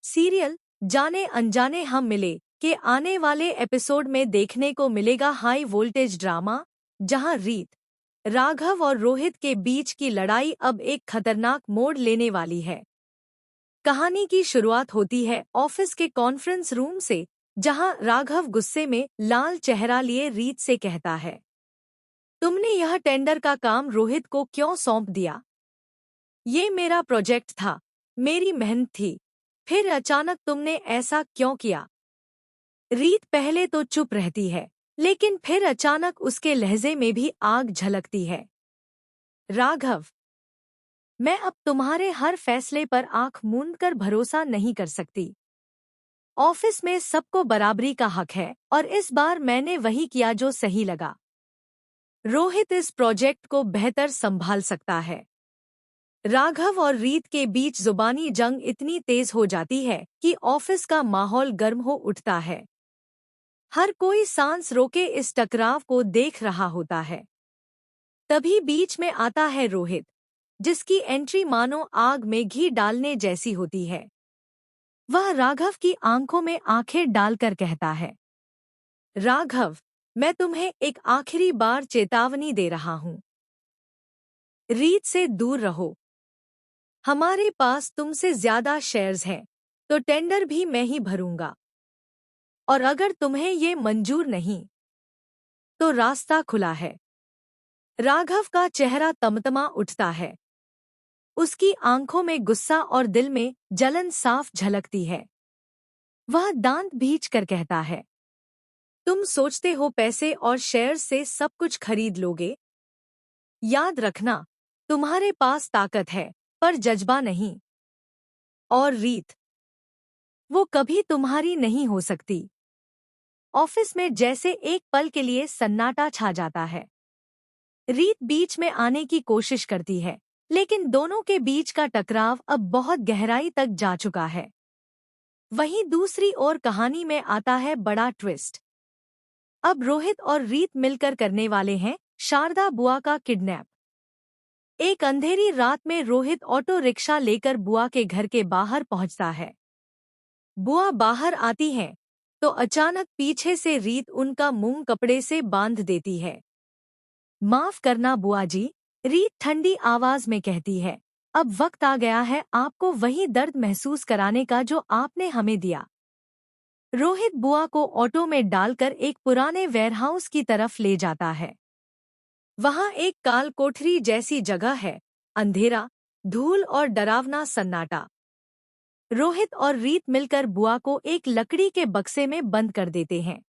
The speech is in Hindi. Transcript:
सीरियल जाने अनजाने हम मिले के आने वाले एपिसोड में देखने को मिलेगा हाई वोल्टेज ड्रामा, जहां रीत, राघव और रोहित के बीच की लड़ाई अब एक खतरनाक मोड़ लेने वाली है। कहानी की शुरुआत होती है ऑफिस के कॉन्फ्रेंस रूम से, जहां राघव गुस्से में लाल चेहरा लिए रीत से कहता है, तुमने यह टेंडर का काम रोहित को क्यों सौंप दिया? ये मेरा प्रोजेक्ट था, मेरी मेहनत थी, फिर अचानक तुमने ऐसा क्यों किया? रीत पहले तो चुप रहती है, लेकिन फिर अचानक उसके लहजे में भी आग झलकती है। राघव, मैं अब तुम्हारे हर फैसले पर आंख मूंद कर भरोसा नहीं कर सकती। ऑफिस में सबको बराबरी का हक है और इस बार मैंने वही किया जो सही लगा। रोहित इस प्रोजेक्ट को बेहतर संभाल सकता है। राघव और रीत के बीच जुबानी जंग इतनी तेज हो जाती है कि ऑफिस का माहौल गर्म हो उठता है। हर कोई सांस रोके इस टकराव को देख रहा होता है। तभी बीच में आता है रोहित, जिसकी एंट्री मानो आग में घी डालने जैसी होती है। वह राघव की आंखों में आंखें डालकर कहता है, राघव, मैं तुम्हें एक आखिरी बार चेतावनी दे रहा हूं। रीत से दूर रहो। हमारे पास तुमसे ज्यादा शेयर्स हैं, तो टेंडर भी मैं ही भरूंगा। और अगर तुम्हें ये मंजूर नहीं, तो रास्ता खुला है। राघव का चेहरा तमतमा उठता है। उसकी आंखों में गुस्सा और दिल में जलन साफ झलकती है। वह दांत भींच कर कहता है, तुम सोचते हो पैसे और शेयर्स से सब कुछ खरीद लोगे? याद रखना, तुम्हारे पास ताकत है, पर जज्बा नहीं। और रीत, वो कभी तुम्हारी नहीं हो सकती। ऑफिस में जैसे एक पल के लिए सन्नाटा छा जाता है। रीत बीच में आने की कोशिश करती है, लेकिन दोनों के बीच का टकराव अब बहुत गहराई तक जा चुका है। वहीं दूसरी ओर कहानी में आता है बड़ा ट्विस्ट। अब रोहित और रीत मिलकर करने वाले हैं शारदा बुआ का किडनैप। एक अंधेरी रात में रोहित ऑटो रिक्शा लेकर बुआ के घर के बाहर पहुंचता है। बुआ बाहर आती हैं, तो अचानक पीछे से रीत उनका मुंह कपड़े से बांध देती है। माफ करना बुआ जी, रीत ठंडी आवाज में कहती है, अब वक्त आ गया है आपको वही दर्द महसूस कराने का जो आपने हमें दिया। रोहित बुआ को ऑटो में डालकर एक पुराने वेयरहाउस की तरफ ले जाता है। वहां एक काल कोठरी जैसी जगह है, अंधेरा, धूल और डरावना सन्नाटा। रोहित और रीत मिलकर बुआ को एक लकड़ी के बक्से में बंद कर देते हैं।